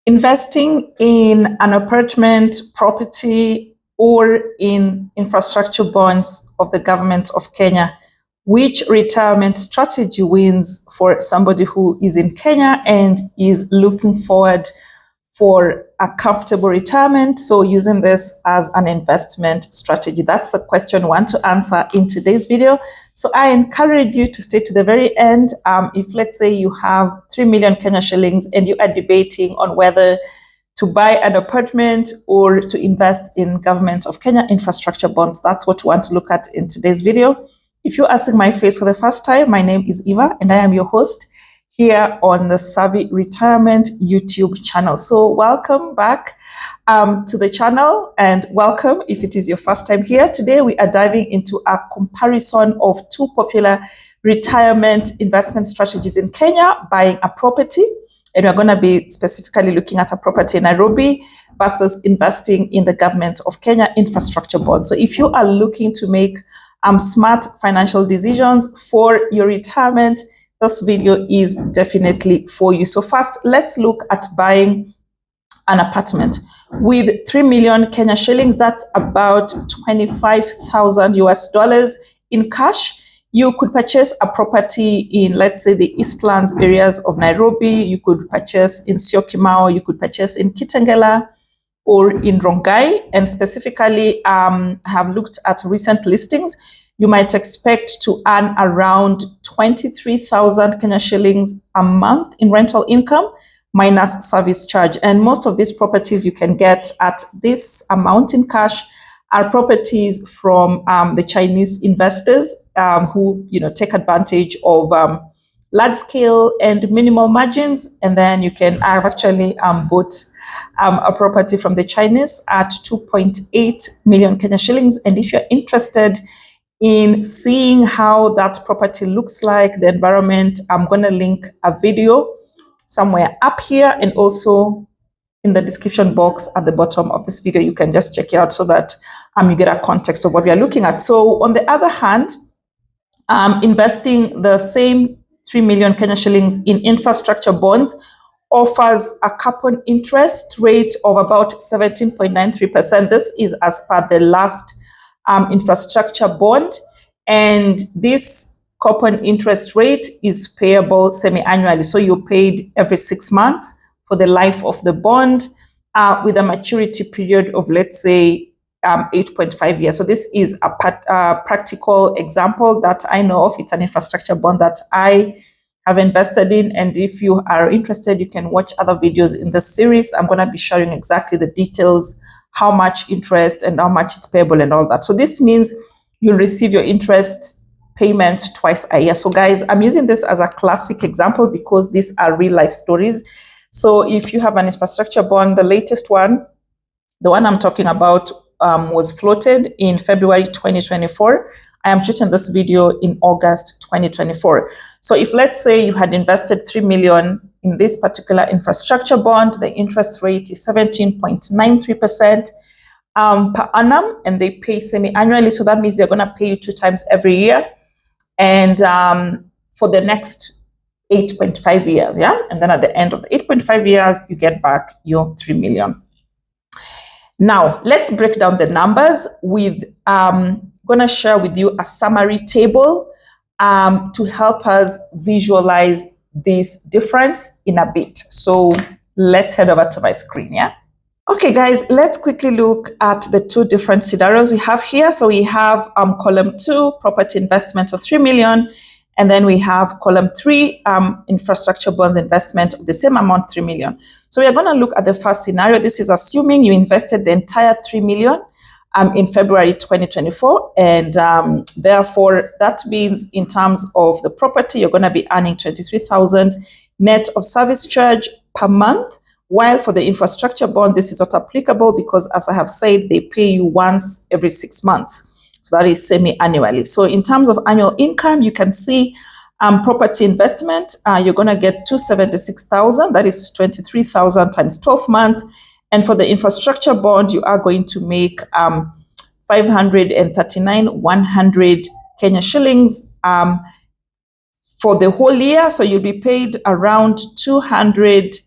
Investing in an apartment property or in infrastructure bonds of the government of Kenya, which retirement strategy wins for somebody who is in Kenya and is looking forward for a comfortable retirement? So using this as an investment strategy, that's the question I want to answer in today's video. So I encourage you to stay to the very end. If let's say you have 3 million Kenya shillings and you are debating on whether to buy an apartment or to invest in government of Kenya infrastructure bonds, that's what we want to look at in today's video. If you're seeing my face for the first time, my name is Eva and I am your host here on the Savvy Retirement YouTube channel. So welcome back to the channel, and welcome if it is your first time here. Today we are diving into a comparison of two popular retirement investment strategies in Kenya: buying a property, and we're going to be specifically looking at a property in Nairobi, versus investing in the government of Kenya infrastructure bonds. So if you are looking to make smart financial decisions for your retirement, this video is definitely for you. So first, let's look at buying an apartment. With 3 million Kenya shillings, that's about 25,000 US dollars in cash, you could purchase a property in, let's say, the Eastlands areas of Nairobi. You could purchase in Syokimau, you could purchase in Kitengela or in Rongai. And specifically, have looked at recent listings. You might expect to earn around 23,000 Kenya shillings a month in rental income minus service charge. And most of these properties you can get at this amount in cash are properties from the Chinese investors who take advantage of large scale and minimal margins. And then you can have actually bought a property from the Chinese at 2.8 million Kenya shillings. And if you're interested in seeing how that property looks like, the environment, I'm going to link a video somewhere up here and also in the description box at the bottom of this video. You can just check it out so that you get a context of what we are looking at. So on the other hand, investing the same 3 million Kenya shillings in infrastructure bonds offers a coupon interest rate of about 17.93%. This is as per the last infrastructure bond, and this coupon interest rate is payable semi-annually. So you're paid every 6 months for the life of the bond, with a maturity period of, let's say, 8.5 years. So this is a practical example that I know of. It's an infrastructure bond that I have invested in, and if you are interested, you can watch other videos in this series. I'm going to be sharing exactly the details, how much interest and how much it's payable and all that. So this means you'll receive your interest payments twice a year. So guys, I'm using this as a classic example because these are real life stories. So if you have an infrastructure bond, the latest one, the one I'm talking about, was floated in February 2024. I am shooting this video in August 2024. So if, let's say, you had invested 3 million in this particular infrastructure bond, the interest rate is 17.93% per annum, and they pay semi-annually. So that means they're going to pay you 2 times every year, and for the next 8.5 years, yeah? And then at the end of the 8.5 years, you get back your 3 million. Now, let's break down the numbers with, going to share with you a summary table to help us visualize this difference in a bit. So let's head over to my screen, yeah? Okay, guys, let's quickly look at the two different scenarios we have here. So we have column 2, property investment of 3 million. And then we have column 3, infrastructure bonds investment of the same amount, 3 million. So we are going to look at the first scenario. This is assuming you invested the entire 3 million in February 2024. And therefore, that means in terms of the property, you're going to be earning 23,000 net of service charge per month. While for the infrastructure bond, this is not applicable because, as I have said, they pay you once every 6 months. So that is semi-annually. So in terms of annual income, you can see property investment, you're going to get 276,000. That is 23,000 times 12 months. And for the infrastructure bond, you are going to make 539,100 Kenya shillings for the whole year. So you'll be paid around 200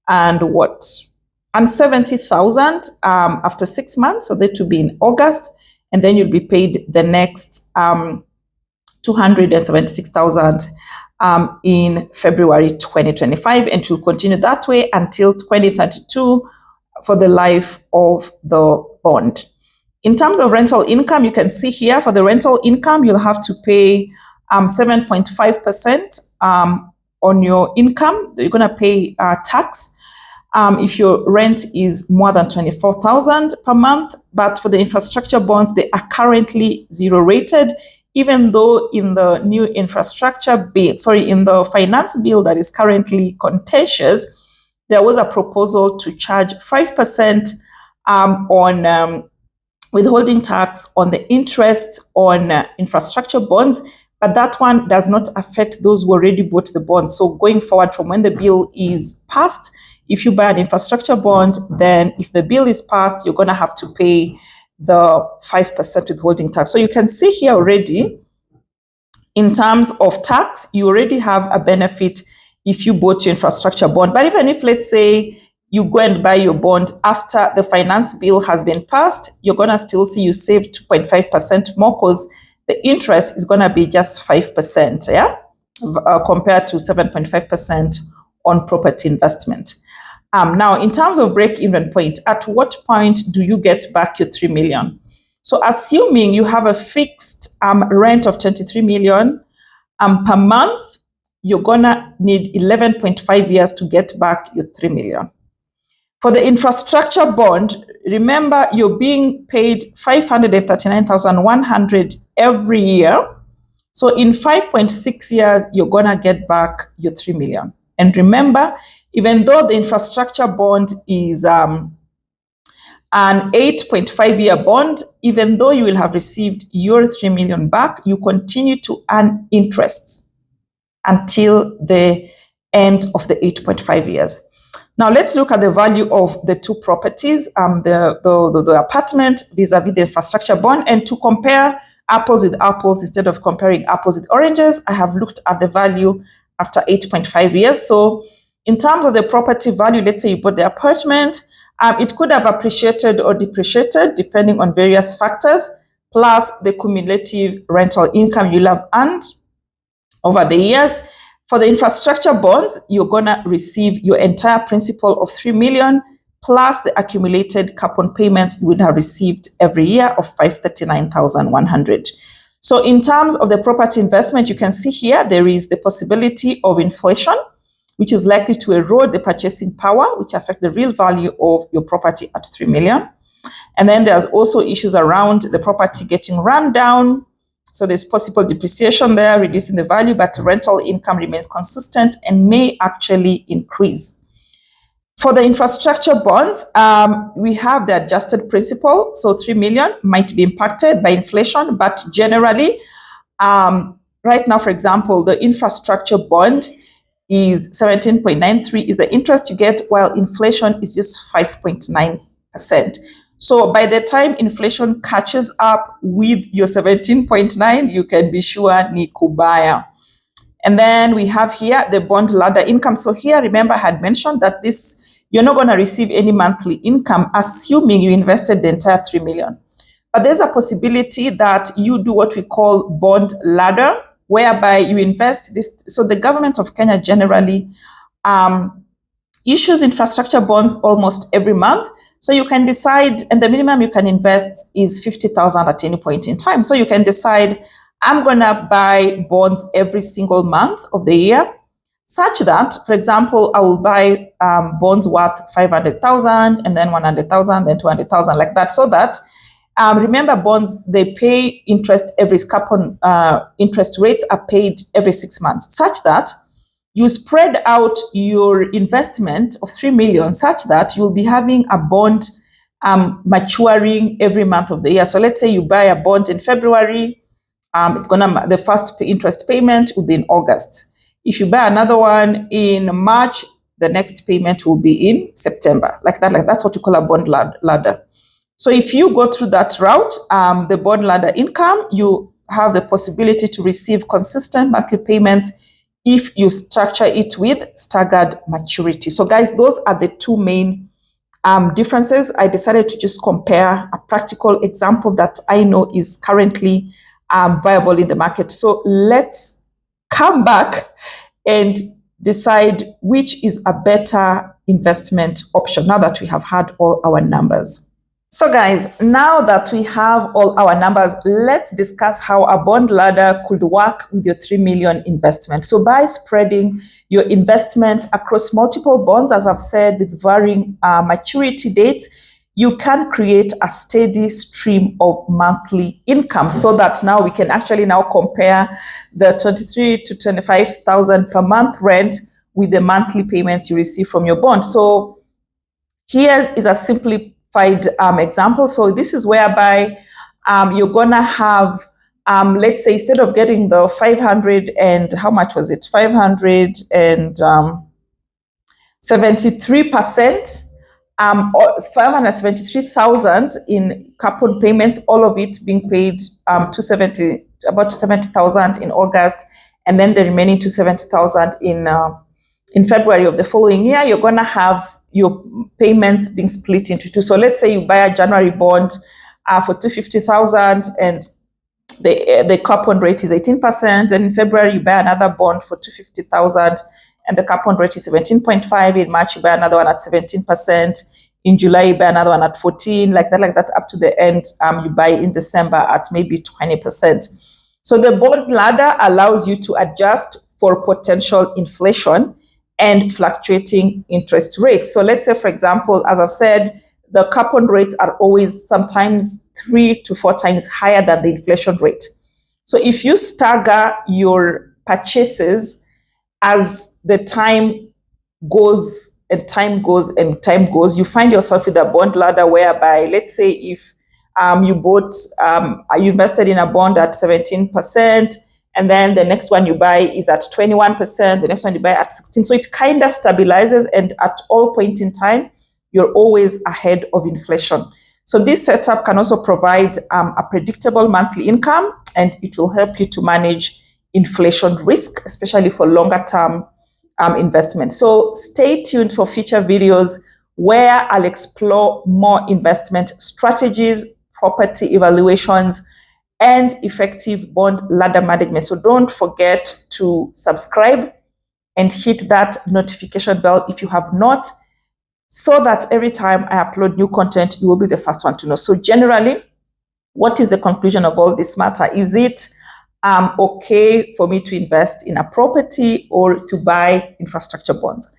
and what? And 70,000 after 6 months, so that will be in August, and then you'll be paid the next 276,000 in February 2025, and it will continue that way until 2032 for the life of the bond. In terms of rental income, you can see here for the rental income, you'll have to pay 7.5% on your income. You're going to pay tax if your rent is more than 24,000 per month. But for the infrastructure bonds, they are currently zero rated, even though in the new infrastructure bill, in the finance bill that is currently contentious, there was a proposal to charge 5% on withholding tax on the interest on infrastructure bonds, but that one does not affect those who already bought the bond. So going forward from when the bill is passed, if you buy an infrastructure bond, then if the bill is passed, you're going to have to pay the 5% withholding tax. So you can see here already, in terms of tax, you already have a benefit if you bought your infrastructure bond. But even if, let's say, you go and buy your bond after the finance bill has been passed, you're going to still see you save 2.5% more because the interest is going to be just 5%, compared to 7.5% on property investment. Now, in terms of break-even point, at what point do you get back your 3 million? So assuming you have a fixed rent of 23 million per month, you're going to need 11.5 years to get back your 3 million. For the infrastructure bond, remember you're being paid 539,100 every year. So in 5.6 years, you're going to get back your 3 million. And remember, even though the infrastructure bond is an 8.5-year bond, even though you will have received your 3 million back, you continue to earn interests until the end of the 8.5 years. Now let's look at the value of the two properties, the apartment vis-a-vis the infrastructure bond. And to compare apples with apples instead of comparing apples with oranges, I have looked at the value after 8.5 years. So in terms of the property value, let's say you bought the apartment, it could have appreciated or depreciated depending on various factors, plus the cumulative rental income you'll have earned over the years. For the infrastructure bonds, you're going to receive your entire principal of 3 million plus the accumulated coupon payments you would have received every year of 539,100. So in terms of the property investment, you can see here there is the possibility of inflation, which is likely to erode the purchasing power, which affect the real value of your property at 3 million. And then there's also issues around the property getting run down. So there's possible depreciation there, reducing the value, but rental income remains consistent and may actually increase. For the infrastructure bonds, we have the adjusted principal. So 3 million might be impacted by inflation, but generally, right now, for example, the infrastructure bond is 17.93 is the interest you get, while inflation is just 5.9%. So by the time inflation catches up with your 17.9, you can be sure ni kubaya. And then we have here the bond ladder income. So here, remember, I had mentioned that you're not going to receive any monthly income, assuming you invested the entire 3 million. But there's a possibility that you do what we call bond ladder, whereby you invest this. So the government of Kenya generally issues infrastructure bonds almost every month. So you can decide, and the minimum you can invest is 50,000 at any point in time. So you can decide, I'm going to buy bonds every single month of the year, such that, for example, I will buy bonds worth 500,000 and then 100,000, then 200,000, like that. So that, remember, bonds, they pay interest every coupon, interest rates are paid every 6 months, such that you spread out your investment of 3 million such that you'll be having a bond maturing every month of the year. So let's say you buy a bond in February, the first interest payment will be in August. If you buy another one in March, the next payment will be in September. Like that's what you call a bond ladder. So if you go through that route, the bond ladder income, you have the possibility to receive consistent monthly payments if you structure it with staggered maturity. So guys, those are the two main differences. I decided to just compare a practical example that I know is currently viable in the market. So let's come back and decide which is a better investment option now that we have had all our numbers. So guys, now that we have all our numbers, let's discuss how a bond ladder could work with your 3 million investment. So by spreading your investment across multiple bonds, as I've said, with varying maturity dates, you can create a steady stream of monthly income, so that now we can actually now compare the 23 to 25,000 per month rent with the monthly payments you receive from your bond. So here is a simplified example. So this is whereby you're gonna have, let's say, instead of getting the 500 and how much was it? 573%, or 573,000 in coupon payments, all of it being paid about 270,000 in August, and then the remaining 270,000 in February of the following year. You're gonna have your payments being split into two. So let's say you buy a January bond for 250,000 and the coupon rate is 18%. And in February, you buy another bond for 250,000 and the coupon rate is 17.5. In March, you buy another one at 17%. In July, you buy another one at 14, like that, up to the end. You buy in December at maybe 20%. So the bond ladder allows you to adjust for potential inflation and fluctuating interest rates. So let's say, for example, as I've said, the coupon rates are always sometimes 3 to 4 times higher than the inflation rate. So if you stagger your purchases as the time goes, you find yourself with a bond ladder whereby, let's say, if you invested in a bond at 17%, and then the next one you buy is at 21%, the next one you buy at 16%. So it kind of stabilizes, and at all point in time, you're always ahead of inflation. So this setup can also provide a predictable monthly income, and it will help you to manage inflation risk, especially for longer term investments. So stay tuned for future videos where I'll explore more investment strategies, property evaluations, and effective bond ladder management. So don't forget to subscribe and hit that notification bell if you have not, so that every time I upload new content, you will be the first one to know. So generally, what is the conclusion of all this matter? Is it okay for me to invest in a property or to buy infrastructure bonds?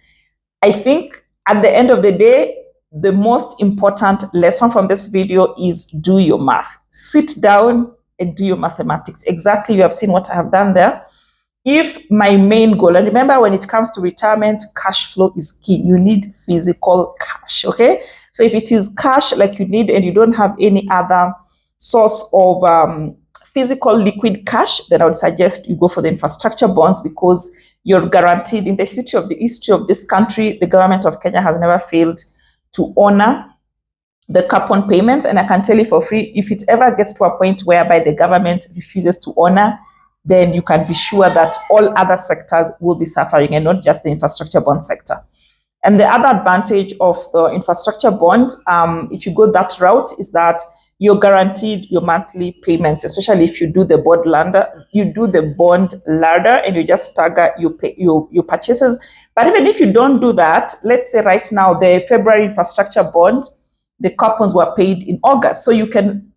I think at the end of the day, the most important lesson from this video is do your math. Sit down and do your mathematics. Exactly, you have seen what I have done there. If my main goal, and remember, when it comes to retirement, cash flow is key. You need physical cash, okay? So if it is cash like you need and you don't have any other source of physical liquid cash, then I would suggest you go for the infrastructure bonds, because you're guaranteed. In the history of this country, the government of Kenya has never failed to honor the coupon payments. And I can tell you for free, if it ever gets to a point whereby the government refuses to honor, then you can be sure that all other sectors will be suffering, and not just the infrastructure bond sector. And the other advantage of the infrastructure bond, if you go that route, is that you're guaranteed your monthly payments, especially if you do the bond ladder, and you just stagger your purchases. But even if you don't do that, let's say right now, the February infrastructure bond, the coupons were paid in August. So you can,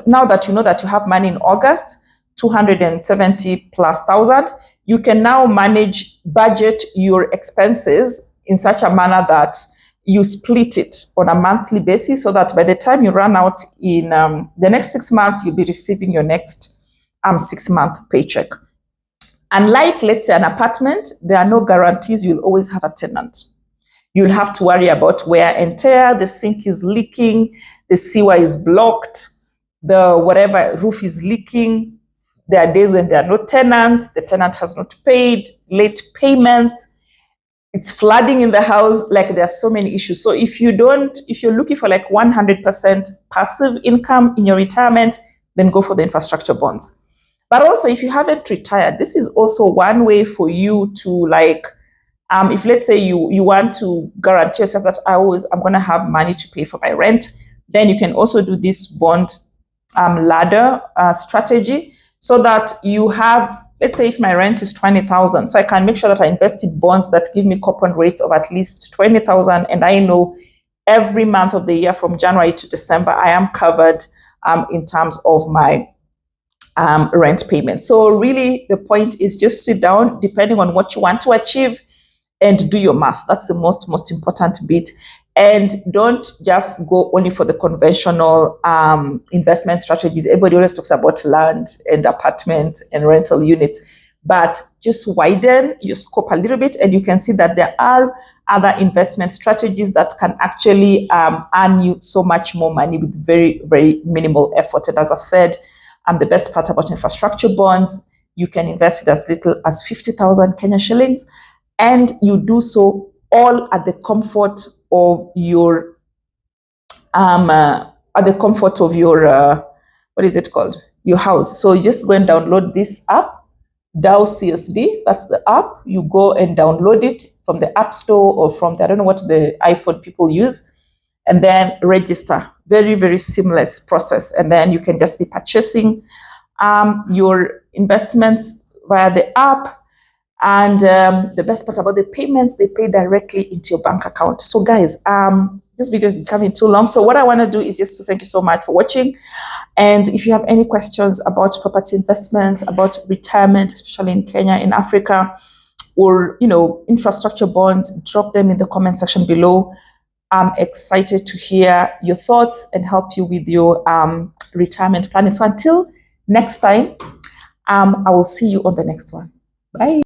now that you know that you have money in August, 270,000+, you can now budget your expenses in such a manner that you split it on a monthly basis, so that by the time you run out in the next 6 months, you'll be receiving your next 6-month paycheck. Unlike, let's say, an apartment, there are no guarantees you'll always have a tenant. You'll have to worry about wear and tear, the sink is leaking, the sewer is blocked, the whatever roof is leaking. There are days when there are no tenants, the tenant has not paid, late payments, it's flooding in the house. Like, there are so many issues. So if you're looking for like 100% passive income in your retirement, then go for the infrastructure bonds. But also, if you haven't retired, this is also one way for you to, like, if let's say you want to guarantee yourself that I'm going to have money to pay for my rent, then you can also do this bond ladder strategy, so that you have, let's say if my rent is 20,000, so I can make sure that I invest in bonds that give me coupon rates of at least 20,000, and I know every month of the year from January to December I am covered in terms of my rent payment. So really the point is just sit down, depending on what you want to achieve, and do your math. That's the most important bit. And don't just go only for the conventional investment strategies. Everybody always talks about land and apartments and rental units, but just widen your scope a little bit, and you can see that there are other investment strategies that can actually earn you so much more money with very, very minimal effort. And as I've said, the best part about infrastructure bonds, you can invest with as little as 50,000 Kenya shillings, and you do so all at the comfort of your what is it called, your house. So you just go and download this app, DAO CSD. That's the app. You go and download it from the App Store or from I don't know what the iPhone people use, and then register. Very, very seamless process. And then you can just be purchasing your investments via the app. And the best part about the payments, they pay directly into your bank account. So guys, this video is becoming too long. So what I want to do is just to thank you so much for watching. And if you have any questions about property investments, about retirement, especially in Kenya, in Africa, or, infrastructure bonds, drop them in the comment section below. I'm excited to hear your thoughts and help you with your retirement planning. So until next time, I will see you on the next one. Bye.